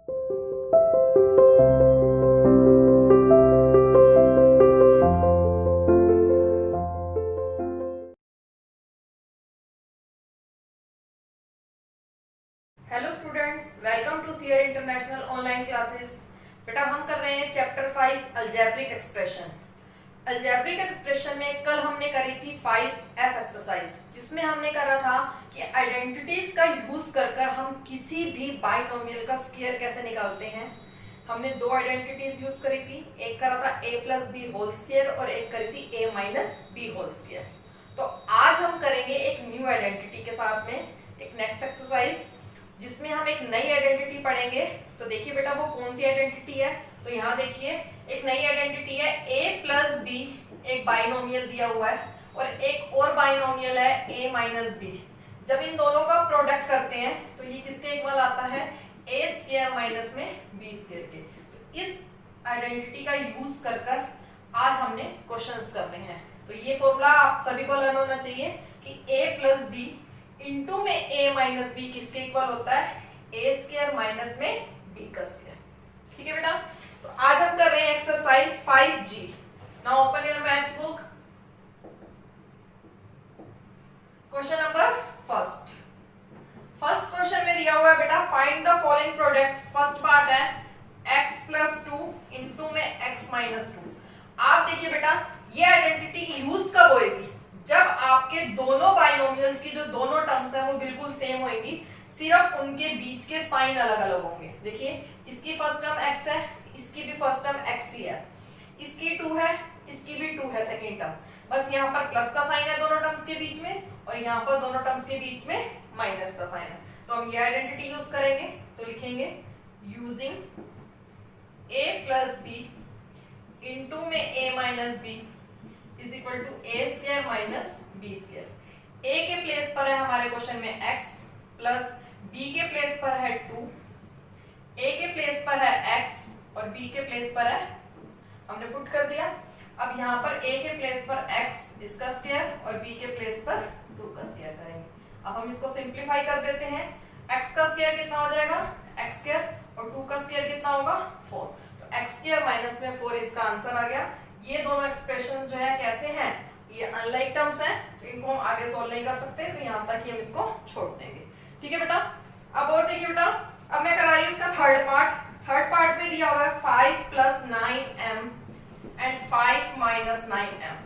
Hello students, welcome to CR international online classes. बेटा हम कर रहे हैं chapter 5 algebraic expression. Algebraic expression में कल हमने करी थी 5F एक्सरसाइज, जिसमें हमने करा था कि आइडेंटिटीज का यूज कर हम किसी भी बाइनोमियल का स्क्वायर कैसे निकालते हैं। हमने दो आइडेंटिटीज यूज करी थी, एक करा था a plus B whole square और एक करी थी a minus B whole square. तो आज हम करेंगे एक न्यू आइडेंटिटी के साथ में एक नेक्स्ट एक्सरसाइज, जिसमें हम एक नई आइडेंटिटी पढ़ेंगे। तो देखिए बेटा वो कौन सी आइडेंटिटी है, तो यहाँ देखिए एक नई आइडेंटिटी है a प्लस बी, एक बाइनोमियल दिया हुआ है और एक और बाइनोमियल है a माइनस बी। जब इन दोनों का प्रोडक्ट करते हैं तो ये किसके इक्वल आता है, a स्क्वायर माइनस में b स्क्वायर के। तो इस आइडेंटिटी का यूज कर आज हमने क्वेश्चंस करने हैं। तो ये फॉर्मूला आप सभी को लर्न होना चाहिए कि a प्लस बी इंटू में a माइनस बी किसके इक्वल होता है, a स्क्वायर माइनस में b का स्क्वायर। ठीक है बेटा, तो आज हम कर रहे हैं exercise 5G। Now open your maths book. Question number first question में दिया हुआ है बेटा, find the following products. First part है x प्लस 2 इंटू में x माइनस 2। आप देखिए बेटा ये आइडेंटिटी यूज कब होएगी, जब आपके दोनों बाइनोमियल्स की जो दोनों टर्म्स है वो बिल्कुल सेम होंगी, सिर्फ उनके बीच के साइन अलग अलग होंगे। देखिए इसकी फर्स्ट टर्म x है, इसकी भी फर्स्ट टर्म x ही है, इसकी 2 है, इसकी भी 2 है सेकेंड टर्म। बस यहाँ पर प्लस का साइन है दोनों टर्म्स के बीच में और यहाँ पर दोनों टर्म्स के बीच में माइनस का साइन है। तो हम ये आइडेंटिटी यूज करेंगे, तो लिखेंगे using a plus B into में a minus B is equal to a square minus b square. a के प्लेस पर है हमारे क्वेश्चन में x प्लस b के प्लेस पर है 2, a के प्लेस पर है x और b के प्लेस पर है, हमने पुट कर दिया। अब यहाँ पर a के प्लेस पर x इसका स्क्वायर और b के प्लेस पर 2 का स्क्वायर करेंगे। अब हम इसको सिंप्लीफाई कर देते हैं। x का स्क्वायर कितना हो जाएगा, x स्क्वायर, और 2 का स्क्वायर कितना होगा 4। तो x स्क्वायर माइनस में 4 इसका आंसर आ गया। ये दोनों एक्सप्रेशन जो है कैसे हैं, ये अनलाइक टर्म्स हैं, तो इनको हम आगे सोल्व नहीं कर सकते, तो यहाँ तक ही हम इसको छोड़ देंगे। ठीक है बेटा, अब और देखिए बेटा, अब मैं करा रही हूँ इसका थर्ड पार्ट में दिया हुआ है 5 plus 9m and 5 minus 9m।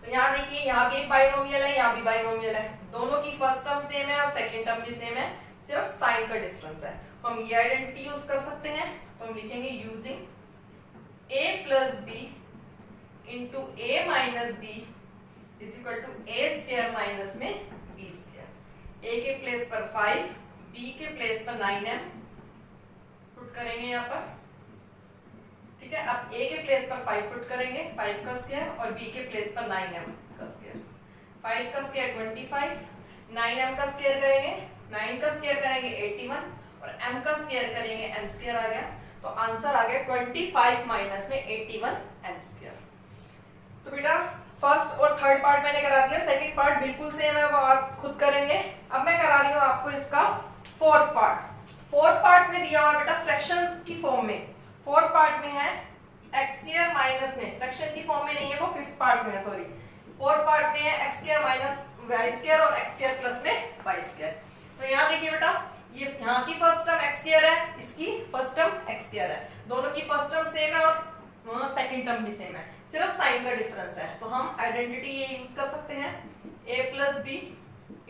तो यहाँ देखिए यहाँ भी एक बाइनोमियल है, यहाँ भी बाइनोमियल है, दोनों की फर्स्ट टर्म सेम है और सेकेंड टर्म भी सेम है, सिर्फ साइन का डिफरेंस है। तो हम ये आइडेंटिटी यूज कर सकते हैं। तो हम लिखेंगे using a plus B into a minus B is equal to a square minus में b स्क्वायर। a के प्लेस पर 5, b के प्लेस पर 9m पुट करेंगे यहाँ पर। ठीक है, अब a के प्लेस पर 5 पुट करेंगे, 5 का स्क्वायर, और b के प्लेस पर 9m का स्क्वायर। 5 का स्क्वायर 25, 9m का स्क्वायर करेंगे, 9 का स्क्वायर करेंगे 81 और m का स्क्वायर करेंगे m स्क्वायर आ गया। तो आंसर आ गया 25 माइनस में 81 m स्क्वायर। तो बेटा फर्स्ट और थर्ड पार्ट मैंने करा दिया, सेकंड पार्ट बिल्कुल सेम है, वो आप खुद करेंगे। अब मैं करा रही हूँ आपको इसका फोर्थ पार्ट में दिया हुआ बेटा फ्रैक्शन की फॉर्म में। फोर्थ पार्ट में है एक्स स्क्वायर माइनस में, फ्रैक्शन की फॉर्म में नहीं है, वो फिफ्थ पार्ट में है, सॉरी। फोर्थ पार्ट में है X square minus Y square और एक्स स्क्वायर प्लस में वाई स्क्वायर। तो यहाँ देखिए बेटा, ये यहाँ की फर्स्ट टर्म एक्स स्क्वायर है, इसकी फर्स्ट टर्म एक्स स्क्वायर है, दोनों की फर्स्ट टर्म सेम है और सेकंड टर्म भी सेम है, सिर्फ साइन का डिफरेंस है। तो हम आइडेंटिटी ये यूज कर सकते हैं a प्लस बी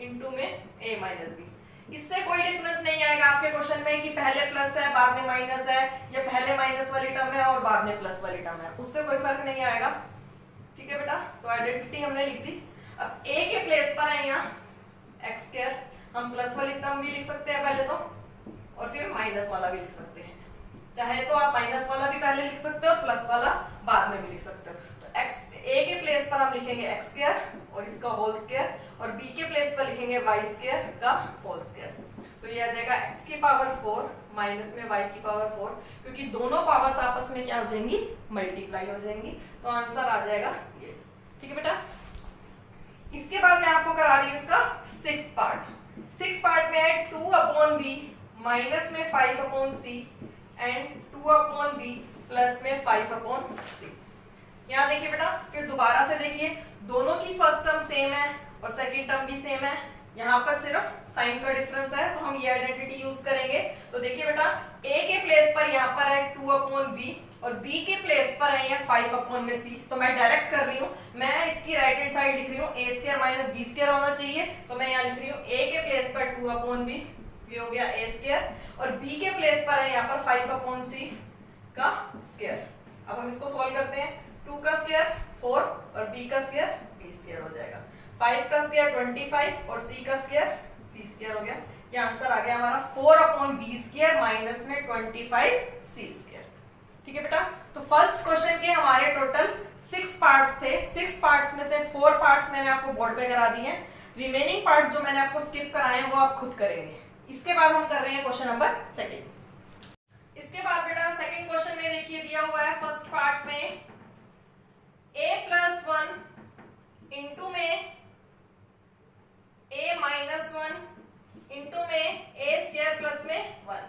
इंटू में a माइनस बी। इससे कोई डिफरेंस नहीं आएगा आपके क्वेश्चन में कि पहले प्लस है बाद में माइनस है, या पहले माइनस वाली टर्म है और बाद में प्लस वाली टर्म है, उससे कोई फर्क नहीं आएगा। ठीक है बेटा, तो आइडेंटिटी हमने लिख दी। अब a के प्लेस पर है यहाँ एक्स स्क्वायर, हम प्लस वाली टर्म भी लिख सकते हैं पहले तो, और फिर माइनस वाला भी लिख सकते हैं। चाहे तो आप माइनस वाला भी पहले लिख सकते हो और प्लस वाला बाद में भी लिख सकते हो। तो एक्स a के प्लेस पर हम लिखेंगे एक्स स्क्वायर और इसका होल स्क्वायर, और b के प्लेस पर लिखेंगे वाई स्क्वायर का होल स्क्वायर। तो ये आ जाएगा x की पावर 4 माइनस में y की पावर 4, क्योंकि दोनों पावर्स आपस में क्या हो जाएंगी, मल्टीप्लाई हो जाएंगी। तो आंसर आ जाएगा ये। ठीक है बेटा, इसके बाद मैं आपको करा रही हूँ इसका सिक्स पार्ट में है 2 अपॉन b माइनस में 5/c एंड 2/b प्लस में 5/c। यहाँ देखिए बेटा, फिर दोबारा से देखिए, दोनों की फर्स्ट टर्म सेम है और सेकंड टर्म भी सेम है, यहाँ पर सिर्फ साइन का डिफरेंस है, तो हम ये आइडेंटिटी यूज करेंगे। तो देखिए बेटा, a के प्लेस पर यहाँ पर है 2/b और b के प्लेस पर है 5/c। तो मैं डायरेक्ट कर रही हूँ, मैं इसकी राइट हैंड साइड लिख रही हूँ a² माइनस b² होना चाहिए, तो मैं यहाँ लिख रही हूँ a के प्लेस पर 2/b, ये हो गया a² और b के प्लेस पर है यहाँ पर 5/c का स्क्वायर। अब हम इसको सॉल्व करते हैं, 2 का स्क्वायर 4 और b का स्क्वायर b² हो जाएगा, 5 का स्क्वायर 25 और c का स्क्वायर c² हो गया। ये आंसर आ गया हमारा 4/b² माइनस में 25c²। ठीक है बेटा, तो फर्स्ट क्वेश्चन के हमारे टोटल 6 पार्ट्स थे, 6 पार्ट्स में से 4 पार्ट्स मैंने आपको बोर्ड पे करा दिए हैं, रिमेनिंग पार्ट्स जो मैंने आपको स्किप कराए हैं वो आप खुद करेंगे। इसके बाद हम कर रहे हैं क्वेश्चन नंबर 2। इसके बाद बेटा सेकंड क्वेश्चन में देखिए दिया हुआ है फर्स्ट पार्ट में a+1 इंटू में a-1 इंटू में a² प्लस में 1।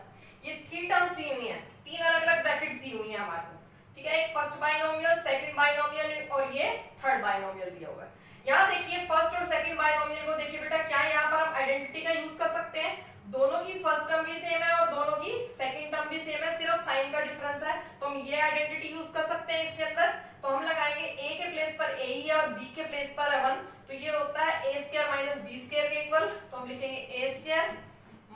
ये 3 टर्म्स दी हुई है, 3 अलग अलग ब्रैकेट्स दी हुई है हमारे को, ठीक है। एक फर्स्ट बाइनोमियल, सेकंड बाइनोमियल और ये थर्ड बाइनोमियल दिया हुआ है। यहाँ देखिए फर्स्ट और सेकंड बाइनोमियल को देखिए बेटा, क्या यहाँ पर हम आइडेंटिटी का यूज कर सकते हैं, दोनों की फर्स्ट टर्म भी सेम है और दोनों की सेकंड टर्म भी सेम है, सिर्फ साइन का डिफरेंस है, तो हम ये आइडेंटिटी यूज कर सकते हैं इसके अंदर। तो हम लगाएंगे a के प्लेस पर a ही है और b के प्लेस पर है 1, तो ये होता है a² माइनस b² के इक्वल, तो हम लिखेंगे a²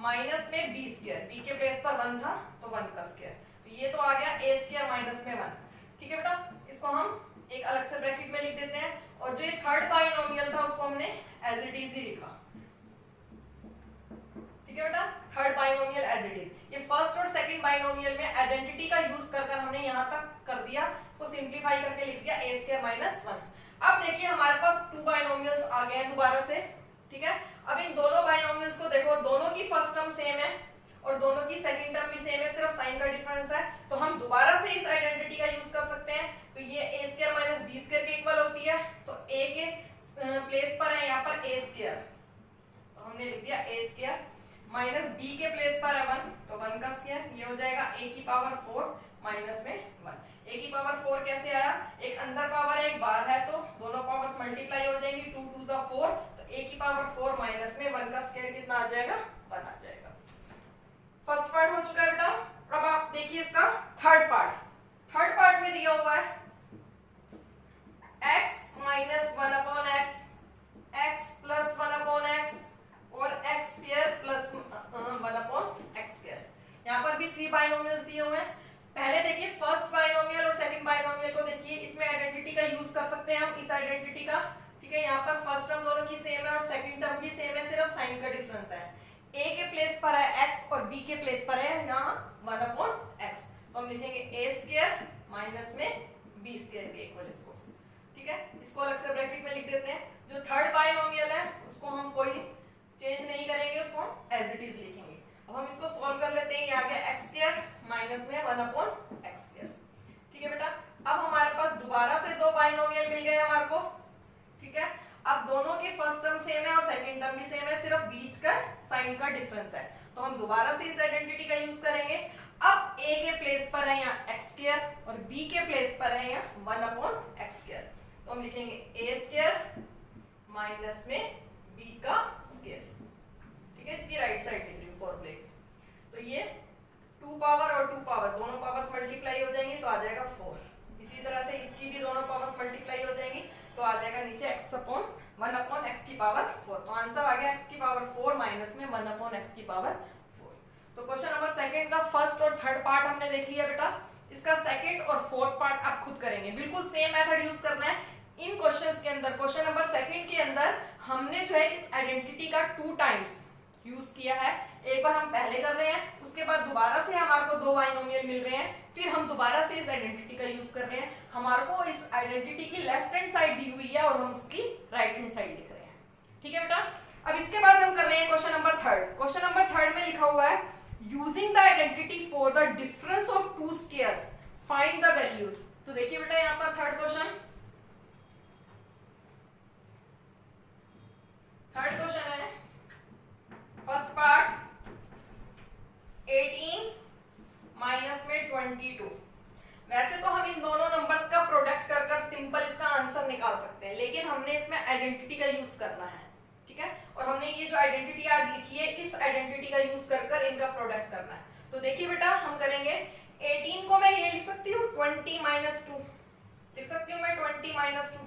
माइनस में b², b के प्लेस पर 1 था तो 1 का स्क्वायर, तो ये तो आ गया a² माइनस में 1। ठीक है बेटा, इसको हम एक अलग से ब्रैकेट में लिख देते हैं, और जो ये थर्ड बाइनोमियल था उसको हमने एज इट इज ही लिखा। ठीक है बेटा, third binomial as it is, ये फर्स्ट और सेकंड बाइनोमियल में आइडेंटिटी का यूज कर हमने यहाँ तक कर दिया, इसको सिंप्लीफाई करके लिख दिया a² माइनस 1। अब देखिए हमारे पास 2 बाइनोमियल्स आ गए हैं दोबारा से, ठीक है। अब इन दोनों बाइनोमियल्स को देखो, दोनों की फर्स्ट टर्म सेम है और दोनों की सेकंड टर्म भी सेम है, सिर्फ साइन का डिफरेंस है, तो हम दोबारा से इस आइडेंटिटी का यूज कर सकते हैं। तो ये a² माइनस b² के इक्वल होती है, तो a के प्लेस पर है यहाँ पर a², तो हमने लिख दिया a² माइनस b के प्लेस पर है 1, तो 1 का स्क्वायर, ये हो जाएगा a की पावर 4 माइनस में 1। a की पावर 4 कैसे आया, एक अंदर पावर है एक बाहर है, तो दोनों पावर्स मल्टीप्लाई हो जाएंगी, 2 2 जा 4, तो a की पावर 4 माइनस में 1 का स्क्वायर कितना आ जाएगा, 1 आ जाएगा। फर्स्ट पार्ट हो चुका है बेटा। अब आप देखिए इसका थर्ड पार्ट, थर्ड पार्ट में दिया हुआ है x minus 1/x, x plus 1/x और x² प्लस 1/x²। यहाँ पर भी 3 बाइनोमियल्स दिए हुए हैं। पहले देखिए फर्स्ट बाइनोमियल और सेकंड बाइनोमियल को देखिए, इसमें आइडेंटिटी का यूज कर सकते हैं हम, इस आइडेंटिटी का, ठीक है। यहाँ पर फर्स्ट टर्म दोनों की सेम है और सेकंड टर्म भी सेम है, सिर्फ साइन का डिफरेंस है। a के प्लेस पर है x और b के प्लेस पर है यहाँ 1/x, तो हम लिखेंगे a² माइनस में b² के इक्वल इसको, ठीक है। इसको अलग से ब्रैकेट में लिख देते हैं। जो थर्ड बाइनोमियल है उसको हम कोई चेंज नहीं करेंगे, उसको हम एज इट इज लिखेंगे। अब हम इसको सॉल्व कर लेते हैं, ये आ गया x² माइनस में 1/x²। ठीक है बेटा, अब हमारे पास दोबारा से 2 बाइनोमियल मिल गए हमारे को, ठीक है। अब दोनों के फर्स्ट टर्म सेम है और सेकंड टर्म भी सेम है, सिर्फ बीच का साइन का डिफरेंस है, तो हम दोबारा से इस आइडेंटिटी का यूज करेंगे। अब a के प्लेस पर है यहाँ x² और b के प्लेस पर है यहाँ 1/x², तो हम लिखेंगे a² माइनस में b का स्क्वायर, ठीक है। इसकी राइट साइड लिख रही हूँ फॉर्मूले, तो ये 2 पावर और 2 पावर दोनों पावर्स मल्टीप्लाई हो जाएंगी, तो आ जाएगा 4। इसी तरह से इसकी भी दोनों पावर्स मल्टीप्लाई हो जाएंगी, तो आ जाएगा नीचे x/1/x की पावर 4, तो आंसर आ गया x की पावर 4 माइनस में 1/x की पावर 4। तो क्वेश्चन नंबर सेकंड का फर्स्ट और थर्ड पार्ट हमने देख लिया बेटा। इसका सेकंड और फोर्थ पार्ट आप खुद करेंगे, बिल्कुल सेम मेथड यूज करना है इन क्वेश्चंस के अंदर। क्वेश्चन नंबर सेकंड के अंदर हमने जो है इस आइडेंटिटी का 2 टाइम्स यूज किया है। एक बार हम पहले कर रहे हैं, उसके बाद दोबारा से हमारे को 2 बाइनोमियल मिल रहे हैं, फिर हम दोबारा से इस आइडेंटिटी का यूज कर रहे हैं। हमारे को इस आइडेंटिटी की लेफ्ट हैंड साइड दी हुई है और हम उसकी राइट हैंड साइड लिख रहे हैं, ठीक है बेटा। अब इसके बाद हम कर रहे हैं question number third. Question number third में लिखा हुआ है using the identity for the difference of 2 squares find the values. तो देखिए बेटा यहाँ पर थर्ड क्वेश्चन है, फर्स्ट पार्ट आइडेंटिटी का यूज करना है, ठीक है। और हमने ये जो आइडेंटिटी आज लिखी है इस आइडेंटिटी का यूज कर कर इनका प्रोडक्ट करना है। तो देखिए बेटा हम करेंगे 18 को मैं ये लिख सकती हूँ 20 माइनस 2, लिख सकती हूँ मैं 20 माइनस 2,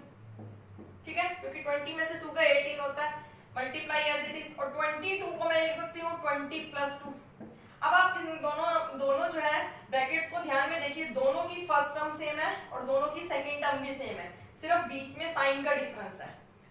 ठीक है, क्योंकि 20 में से 2 का 18 होता है, मल्टीप्लाई एज इट इज। और 22 को मैं लिख सकती हूँ 20 प्लस 2। अब आप इन दोनों जो है ब्रैकेट्स को ध्यान में देखिए, दोनों की फर्स्ट टर्म सेम है और दोनों की सेकंड टर्म भी सेम है, सिर्फ बीच में साइन का डिफरेंस है।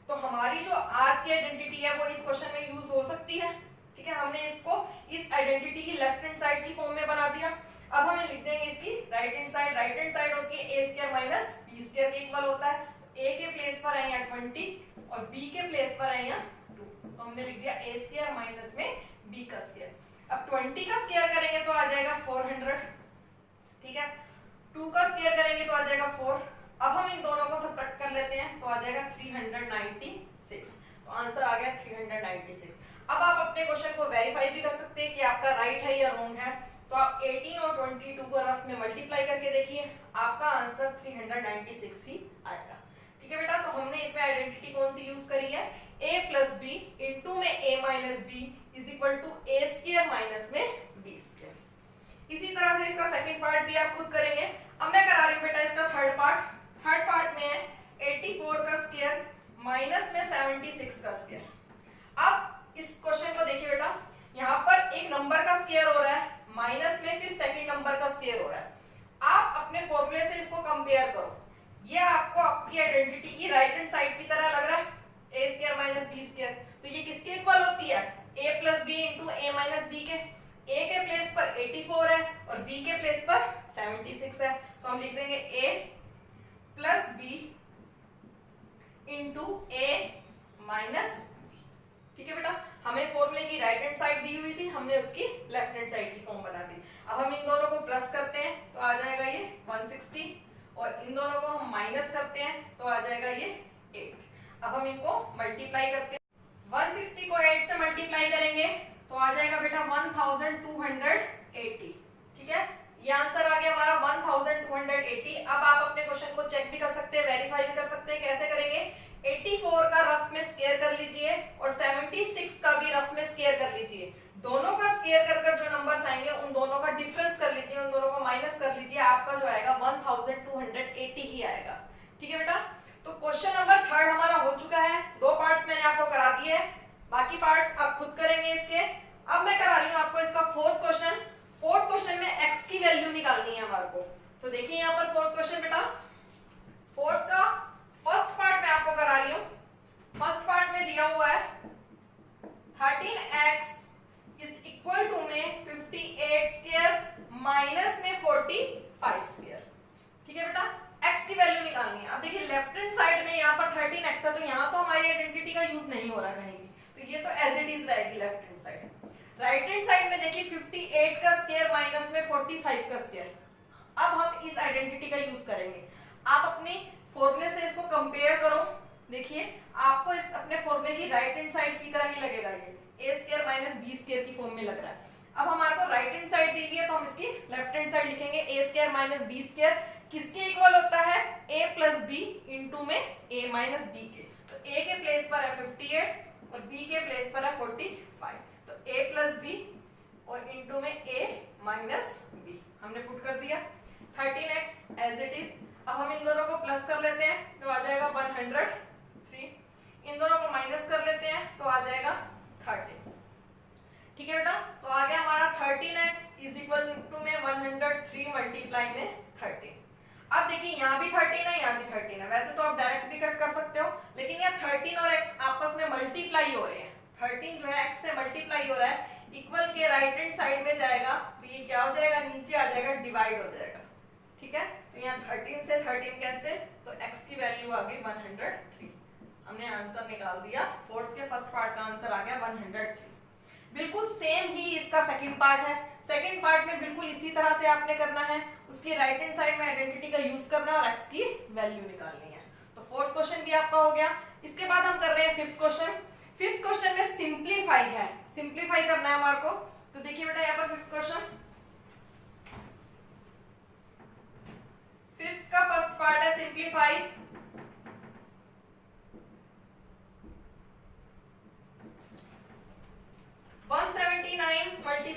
तो हमारी जो आज की आइडेंटिटी है वो इस क्वेश्चन में यूज हो सकती है, ठीक है। हमने इसको इस आइडेंटिटी की लेफ्ट हैंड साइड की फॉर्म में बना दिया। अब हमें लिख देंगे इसकी राइट हैंड साइड होती है a square minus b square के इक्वल होता है। तो a के प्लेस पर है यहाँ 20 और b के प्लेस पर है यहाँ 2, तो हमने लिख दिया a स्क्वायर माइनस में b का स्क्वायर। अब 20 का स्क्वायर करेंगे तो आ जाएगा 400, ठीक है। 2 का स्क्वायर करेंगे तो आ जाएगा 4। अब हम इन दोनों को सब्ट्रैक्ट कर लेते हैं तो आ जाएगा 396, तो आंसर आ गया 396। अब आप अपने क्वेश्चन को वेरीफाई भी कर सकते हैं कि आपका राइट है या रॉन्ग है। तो आप 18 और 22 को रफ में मल्टीप्लाई करके देखिए, आपका आंसर 396 ही आएगा, ठीक है बेटा। तो हमने इसमें आइडेंटिटी कौन सी यूज करी है, a प्लस बी इंटू में a minus B is equal to a square minus में b स्क्वायर। इसी तरह से इसका सेकंड पार्ट भी आप खुद करेंगे। अब मैं करा रही हूँ बेटा इसका थर्ड पार्ट में है 84 का स्क्वायर माइनस में 76 का स्क्वायर। अब इस क्वेश्चन को देखिए बेटा, यहाँ पर एक नंबर का स्क्वायर हो रहा है, माइनस में फिर सेकंड नंबर का स्क्वायर हो रहा है। आप अपने फॉर्मूले से इसको कंपेयर करो, ये आपको आपकी आइडेंटिटी की राइट हैंड साइड की तरह लग रहा है, a square minus b square. तो ये किसके इक्वल होती है, a plus B into a minus B के। a के प्लेस पर 84 है और b के प्लेस पर 76 है, तो हम लिख देंगे a plus B into a minus B, ठीक है बेटा। हमें फॉर्मूले की राइट हैंड साइड दी हुई थी, हमने उसकी लेफ्ट हैंड साइड की फॉर्म बना दी। अब हम इन दोनों को प्लस करते हैं तो आ जाएगा ये 160 और इन दोनों को हम माइनस करते हैं तो आ जाएगा ये 8। अब हम इनको मल्टीप्लाई करते हैं, 160 को 8 से मल्टीप्लाई करेंगे तो आ जाएगा बेटा 1280, ठीक है। ये आंसर आ गया हमारा 1280। अब आप अपने क्वेश्चन को चेक भी कर सकते हैं, वेरीफाई भी कर सकते हैं। कैसे करेंगे, 84 का रफ में स्क्वायर कर लीजिए और 76 का भी रफ में स्क्वायर कर लीजिए। दोनों का स्क्वायर कर कर जो नंबर्स आएंगे उन दोनों का डिफरेंस कर लीजिए, उन दोनों को माइनस कर लीजिए, आपका जो आएगा 1280 ही आएगा, ठीक है बेटा। तो क्वेश्चन नंबर थर्ड हमारा हो चुका है, 2 पार्ट्स मैंने आपको करा दिए हैं, बाकी पार्ट्स आप खुद करेंगे इसके। अब मैं करा रही हूँ आपको इसका फोर्थ क्वेश्चन में x की वैल्यू निकालनी है हमारे को। तो देखिए यहाँ पर फोर्थ क्वेश्चन बेटा, फोर्थ का फर्स्ट पार्ट मैं आपको करा रही हूँ। फर्स्ट पार्ट में दिया हुआ है 13x इज इक्वल टू में 58 स्क्वायर माइनस में 45 स्क्वायर, ठीक है बेटा। x की वैल्यू निकालनी है। अब देखिए लेफ्ट हैंड साइड में यहाँ पर 13x है, तो यहाँ तो हमारी आइडेंटिटी का यूज नहीं हो रहा कहीं भी, तो ये तो एज इट इज रहेगी left hand side. Right hand side में देखिए 58 का स्क्वायर माइनस में 45 का स्क्वायर। अब हम इस आइडेंटिटी का यूज करेंगे। आप अपनी फॉर्मूले से इसको कंपेयर करो, देखिए आपको इस अपने फॉर्मूले की राइट हैंड साइड की तरह ही लगेगा, ये a square minus b square की फॉर्म में लग रहा है। अब हमारे को राइट हैंड साइड दी हुई है तो हम इसकी लेफ्ट हैंड साइड लिखेंगे, a square minus b square किसके इक्वल होता है, a प्लस b इंटू में a माइनस b के। तो a के प्लेस पर है 58 और b के प्लेस पर है 45, तो a प्लस b और इंटू में a माइनस b हमने पुट कर दिया। 13x as it is. अब हम इन दोनों को प्लस कर लेते हैं तो आ जाएगा 103, इन दोनों को माइनस कर लेते हैं तो आ जाएगा 30, ठीक है बेटा। तो आ गया हमारा 13x इज इक्वल टू में 103 मल्टीप्लाई में 13। अब देखिए यहाँ भी 13 है, यहाँ भी 13 है। वैसे तो आप डायरेक्ट भी कट कर सकते हो, लेकिन यहाँ 13 और x आपस में मल्टीप्लाई हो रहे हैं। 13 जो है x से मल्टीप्लाई हो रहा है, इक्वल के राइट हैंड साइड में जाएगा तो ये क्या हो जाएगा, नीचे आ जाएगा, डिवाइड हो जाएगा, ठीक है। तो यहाँ 13 से 13 कैंसिल, तो x की वैल्यू आ गई 103। हमने आंसर निकाल दिया, फोर्थ के फर्स्ट पार्ट का आंसर आ गया 103। बिल्कुल सेम ही इसका सेकंड पार्ट है। सेकंड पार्ट में बिल्कुल इसी तरह से आपने करना है, उसकी राइट हैंड साइड में आइडेंटिटी का यूज करना है और x की वैल्यू निकालनी है। तो फोर्थ क्वेश्चन भी आपका हो गया। इसके बाद हम कर रहे हैं फिफ्थ क्वेश्चन। फिफ्थ क्वेश्चन में सिंप्लीफाई है, सिंप्लीफाई करना है हमारे को। तो देखिए बेटा यहाँ पर फिफ्थ क्वेश्चन, फिफ्थ का फर्स्ट पार्ट है सिंप्लीफाई।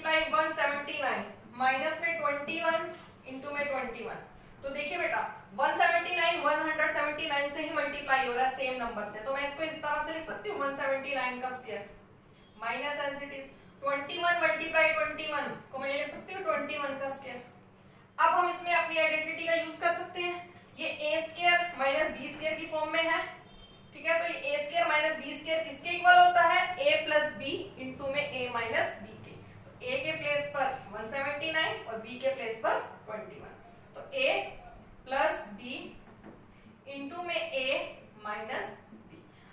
मल्टीप्लाई 179 माइनस में 21 इंटू में 21। तो देखिए बेटा 179 179 से ही मल्टीप्लाई हो रहा है सेम नंबर से, तो मैं इसको इस तरह से लिख सकती हूँ 179 का square minus as it is 21 multiply 21 को मैं लिख सकती हूँ 21 का स्क्वायर। अब हम इसमें अपनी आइडेंटिटी का यूज कर सकते हैं, ये a square minus b square की फॉर्म में है, ठीक है। तो ये a square minus b square किसके इक्वल होता है, a प्लस b इंटू में a माइनस b के। तो a के प्लेस पर 179 और b के प्लेस पर 21, तो a प्लस b इंटू में a माइनस b।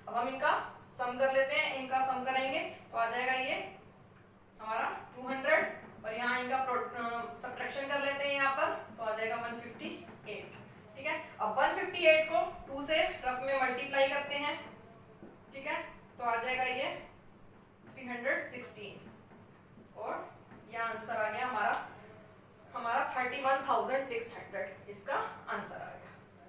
अब हम इनका सम कर लेते हैं, इनका सम करेंगे तो आ जाएगा ये हमारा 200 और यहाँ इनका सब्ट्रैक्शन कर लेते हैं यहाँ पर, तो आ जाएगा 158, ठीक है। अब 158 को 2 से रफ में मल्टीप्लाई करते हैं, ठीक है, तो आ जाएगा ये 316 और ये आंसर आ गया हमारा 31,600, इसका आंसर आ गया।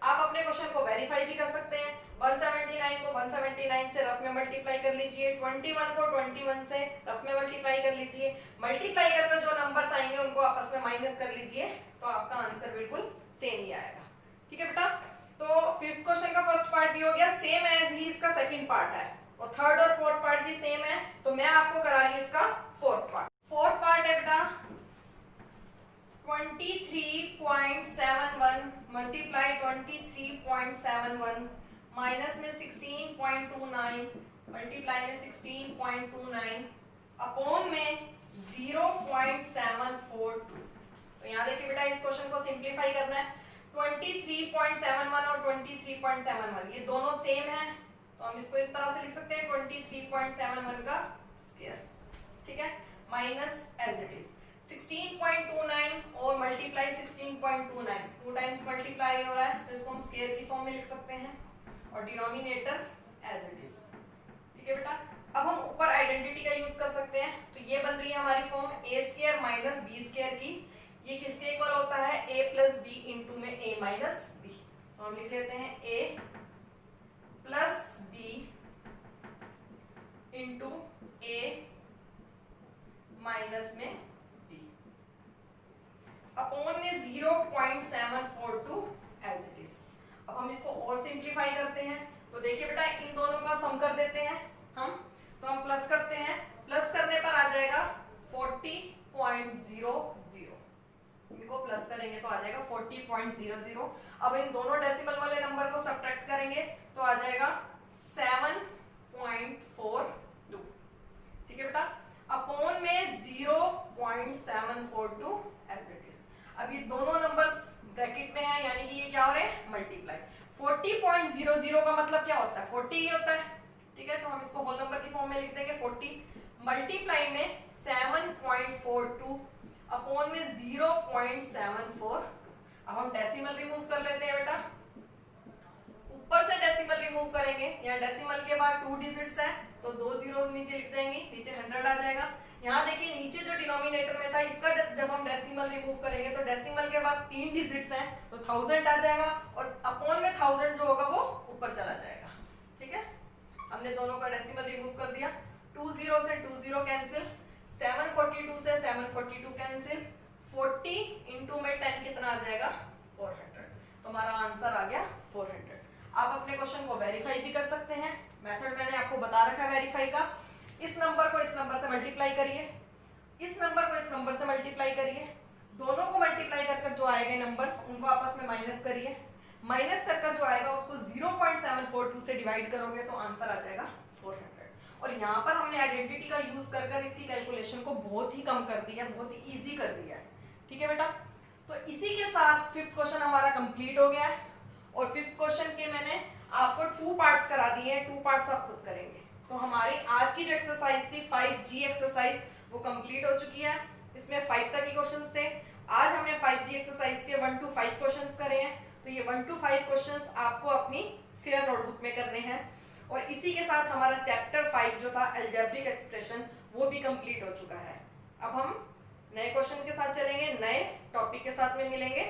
आप अपने क्वेश्चन को वेरीफाई भी कर सकते हैं, 179 को 179 से रफ में मल्टीप्लाई कर लीजिए, 21 को 21 से रफ में मल्टीप्लाई कर लीजिए, मल्टीप्लाई करके जो नंबर्स आएंगे उनको आपस में माइनस कर लीजिए, तो आपका आंसर बिल्कुल सेम ही आएगा, ठीक है बेटा। तो फिफ्थ क्वेश्चन का फर्स्ट पार्ट भी हो गया, सेम एज ही इसका सेकंड पार्ट है, और थर्ड और फोर्थ पार्ट भी सेम है, तो मैं आपको करा रही हूँ इसका फोर्थ पार्ट। फोर्थ पार्ट है बेटा 23.71 मल्टीप्लाई 23.71 माइनस में 16.29 मल्टीप्लाई में 16.29 अपॉन में 0.742। तो यहाँ देखिए बेटा इस क्वेश्चन को सिंप्लीफाई करना है, 23.71 और 23.71 ये दोनों सेम है, तो हम इसको इस तरह से लिख सकते हैं 23.71 का स्क्वायर, ठीक है, माइनस एज इट इज 16.29 और मल्टीप्लाई 16.29 टू टाइम्स मल्टीप्लाई हो रहा है, तो इसको हम स्क्वायर की फॉर्म में लिख सकते हैं और डिनोमिनेटर एज इट इज, ठीक है बेटा। अब हम ऊपर आइडेंटिटी का यूज कर सकते हैं, तो ये बन रही है हमारी form a square minus b square की, ये किसके इक्वल होता है a प्लस b इंटू में a माइनस b। तो हम लिख लेते हैं a plus b into a minus में b अपॉन में 0.742 एज इट इज। अब हम इसको और सिंप्लीफाई करते हैं, तो देखिए बेटा इन दोनों का सम कर देते हैं हम, तो हम प्लस करते हैं, प्लस करने पर आ जाएगा 40.00, इनको प्लस करेंगे तो आ जाएगा 40.00। अब इन दोनों डेसिमल वाले नंबर को सब्ट्रैक्ट करेंगे तो आ जाएगा 7.42, ठीक है बेटा, अपॉन में 0.742 एज इट इज। अब ये दोनों नंबर्स ब्रैकेट में है, यानी कि ये क्या हो रहे हैं मल्टीप्लाई। 40.00 का मतलब क्या होता है 40 ही होता है, ठीक है, तो हम इसको होल नंबर की फॉर्म में लिख देंगे 40 मल्टीप्लाई में 7.42 अपॉन में 0.74। अब हम डेसिमल रिमूव कर लेते हैं बेटा, ऊपर से डेसिमल रिमूव करेंगे, यहाँ डेसिमल के बाद 2 डिजिट्स है तो 2 जीरोस नीचे लिख जाएंगे, नीचे 100 आ जाएगा। यहाँ देखिए नीचे जो डिनोमिनेटर में था इसका जब हम डेसिमल रिमूव करेंगे तो डेसिमल के बाद 3 डिजिट्स हैं तो 1000 आ जाएगा और अपॉन में 1000 जो होगा वो ऊपर चला जाएगा, ठीक है। हमने दोनों का डेसिमल रिमूव कर दिया, 20 से 20 कैंसिल, 742 से 742 कैंसिल, 40 इंटू में 10 कितना आ जाएगा 400, तो हमारा आंसर आ गया 400। आप अपने क्वेश्चन को वेरीफाई भी कर सकते हैं, मेथड मैंने आपको बता रखा वेरीफाई का। इस नंबर को इस नंबर से मल्टीप्लाई करिए, इस नंबर को इस नंबर से मल्टीप्लाई करिए, दोनों को मल्टीप्लाई कर जो आएंगे नंबर्स उनको आपस में माइनस करिए, माइनस कर जो आएगा उसको 0.742 से डिवाइड करोगे तो आंसर आ जाएगा 400। और यहाँ पर हमने आइडेंटिटी का यूज कर इसकी कैलकुलेशन को बहुत ही कम कर दिया, बहुत ही इजी कर दिया है, ठीक है बेटा। तो इसी के साथ फिफ्थ क्वेश्चन हमारा कंप्लीट हो गया है और फिफ्थ क्वेश्चन के मैंने आपको 2 पार्ट्स करा दिए हैं, 2 पार्ट्स आप खुद करेंगे। तो हमारी आज की जो एक्सरसाइज थी 5G एक्सरसाइज वो कंप्लीट हो चुकी है, इसमें 5 तक के क्वेश्चंस थे। आज हमने 5G एक्सरसाइज के 1 to 5 क्वेश्चंस करे हैं, तो ये 1 to 5 क्वेश्चंस आपको अपनी फेयर नोटबुक में करने हैं। और इसी के साथ हमारा चैप्टर 5 जो था अलजेब्रिक एक्सप्रेशन वो भी कंप्लीट हो चुका है। अब हम नए क्वेश्चन के साथ चलेंगे, नए टॉपिक के साथ में मिलेंगे।